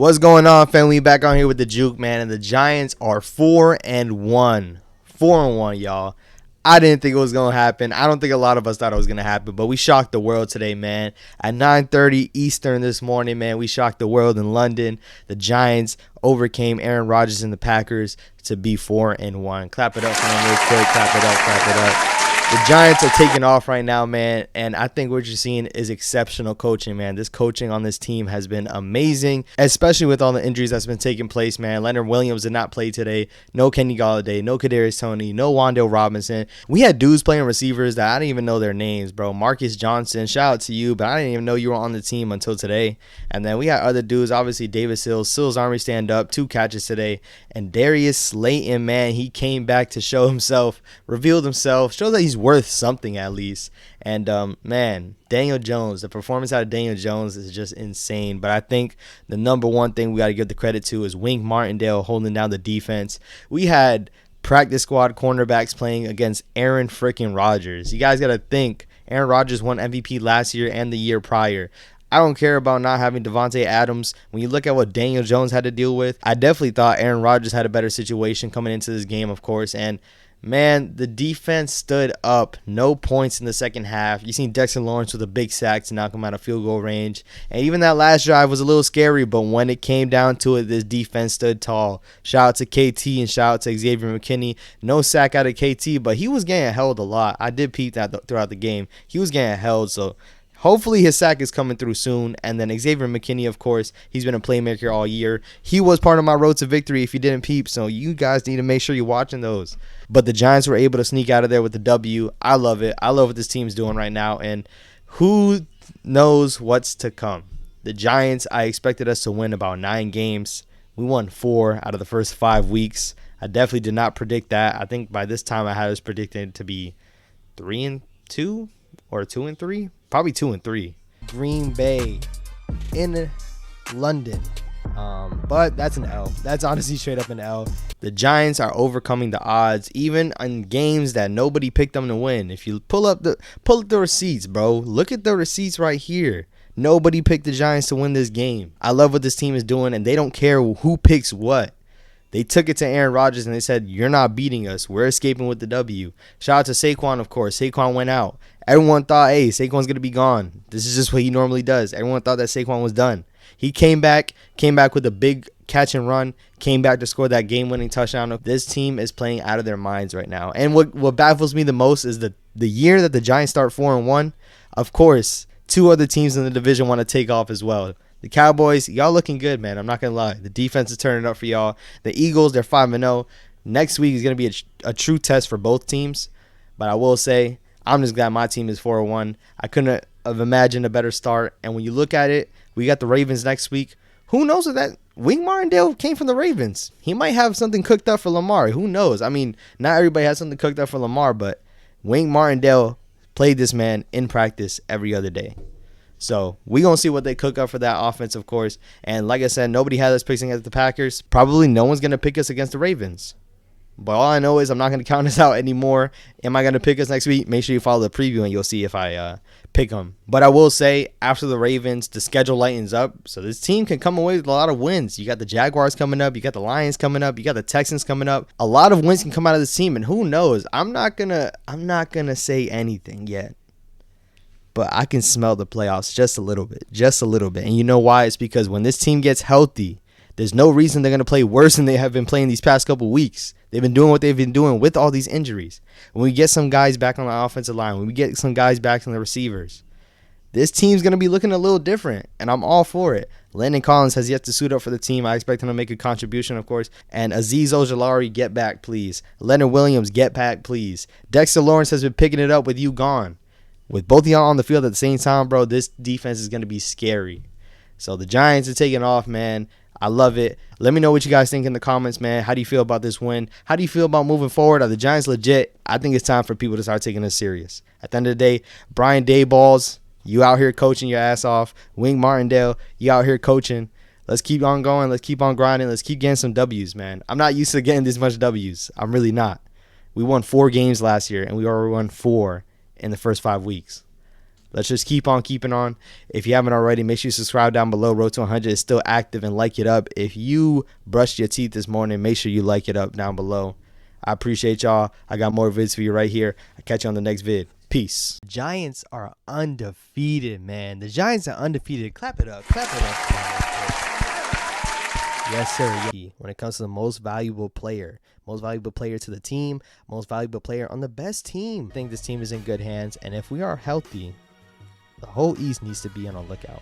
What's going on, family? Back on here with the Juke, man, and the Giants are 4-1. 4-1, y'all. I didn't think it was going to happen. I don't think a lot of us thought it was going to happen, but we shocked the world today, man. At 9:30 Eastern this morning, man, we shocked the world in London. The Giants overcame Aaron Rodgers and the Packers to be 4-1. Clap it up for them real quick. Clap it up, clap it up. The Giants are taking off right now, man, and I think what you're seeing is exceptional coaching, man. This coaching on this team has been amazing, especially with all the injuries that's been taking place, man. Leonard Williams did not play today. No Kenny Golladay, no Kadarius Toney, no Wan'Dale Robinson. We had dudes playing receivers that I didn't even know their names, bro. Marcus Johnson, shout out to you, but I didn't even know you were on the team until today. And then we had other dudes, obviously David Sills Army stand up, 2 catches today. And Darius Slayton, man, he came back to show himself, revealed himself, show that he's worth something at least. And man, Daniel Jones, the performance out of Daniel Jones is just insane. But I think the number one thing we got to give the credit to is Wink Martindale holding down the defense. We had practice squad cornerbacks playing against Aaron freaking Rodgers. You guys got to think, Aaron Rodgers won MVP last year and the year prior. I don't care about not having Devontae Adams. When you look at what Daniel Jones had to deal with, I definitely thought Aaron Rodgers had a better situation coming into this game, of course. And man, the defense stood up. No points in the second half. You seen Dexter Lawrence with a big sack to knock him out of field goal range. And even that last drive was a little scary, but when it came down to it, this defense stood tall. Shout out to KT and shout out to Xavier McKinney. No sack out of KT, but he was getting held a lot. I did peep that throughout the game. He was getting held, so hopefully his sack is coming through soon. And then Xavier McKinney, of course, he's been a playmaker all year. He was part of my road to victory if you didn't peep, so you guys need to make sure you're watching those. But the Giants were able to sneak out of there with the W. I love it. I love what this team's doing right now, and who knows what's to come. The Giants, I expected us to win about 9 games. We won 4 out of the first 5 weeks. I definitely did not predict that. I think by this time I had us predicted to be 3-2 or 2-3. Probably 2-3. Green Bay in London. But that's an L. That's honestly straight up an L. The Giants are overcoming the odds, even in games that nobody picked them to win. If you pull up the receipts, bro. Look at the receipts right here. Nobody picked the Giants to win this game. I love what this team is doing, and they don't care who picks what. They took it to Aaron Rodgers and they said, "You're not beating us. We're escaping with the W." Shout out to Saquon, of course. Saquon went out. Everyone thought, hey, Saquon's going to be gone. This is just what he normally does. Everyone thought that Saquon was done. He came back with a big catch and run, came back to score that game-winning touchdown. This team is playing out of their minds right now. And what baffles me the most is the year that the Giants start 4-1, of course, 2 other teams in the division want to take off as well. The Cowboys, y'all looking good, man. I'm not going to lie. The defense is turning up for y'all. The Eagles, they're 5-0. Next week is going to be a true test for both teams. But I will say, I'm just glad my team is 4-1. I couldn't have imagined a better start. And when you look at it, we got the Ravens next week. Who knows if that Wink Martindale came from the Ravens? He might have something cooked up for Lamar. Who knows? I mean, not everybody has something cooked up for Lamar, but Wink Martindale played this man in practice every other day. So we going to see what they cook up for that offense, of course. And like I said, nobody has us picking against the Packers. Probably no one's going to pick us against the Ravens. But all I know is I'm not going to count us out anymore. Am I going to pick us next week? Make sure you follow the preview and you'll see if I pick them. But I will say, after the Ravens, the schedule lightens up. So this team can come away with a lot of wins. You got the Jaguars coming up. You got the Lions coming up. You got the Texans coming up. A lot of wins can come out of this team. And who knows? I'm not gonna say anything yet. But I can smell the playoffs just a little bit. Just a little bit. And you know why? It's because when this team gets healthy, there's no reason they're going to play worse than they have been playing these past couple weeks. They've been doing what they've been doing with all these injuries. When we get some guys back on the offensive line, when we get some guys back on the receivers, this team's going to be looking a little different, and I'm all for it. Landon Collins has yet to suit up for the team. I expect him to make a contribution, of course. And Azeez Ojulari, get back, please. Leonard Williams, get back, please. Dexter Lawrence has been picking it up with you gone. With both of y'all on the field at the same time, bro, this defense is going to be scary. So the Giants are taking off, man. I love it. Let me know what you guys think in the comments, man. How do you feel about this win? How do you feel about moving forward? Are the Giants legit? I think it's time for people to start taking this serious. At the end of the day, Brian Daboll's, you out here coaching your ass off. Wink Martindale, you out here coaching. Let's keep on going. Let's keep on grinding. Let's keep getting some W's, man. I'm not used to getting this much W's. I'm really not. We won 4 games last year, and we already won 4 in the first 5 weeks. Let's just keep on keeping on. If you haven't already, make sure you subscribe down below. Road to 100 is still active, and like it up. If you brushed your teeth this morning, make sure you like it up down below. I appreciate y'all. I got more vids for you right here. I'll catch you on the next vid. Peace. Giants are undefeated, man. The Giants are undefeated. Clap it up. Clap it up. Yes, sir. When it comes to the most valuable player to the team, most valuable player on the best team. I think this team is in good hands, and if we are healthy, the whole East needs to be on a lookout.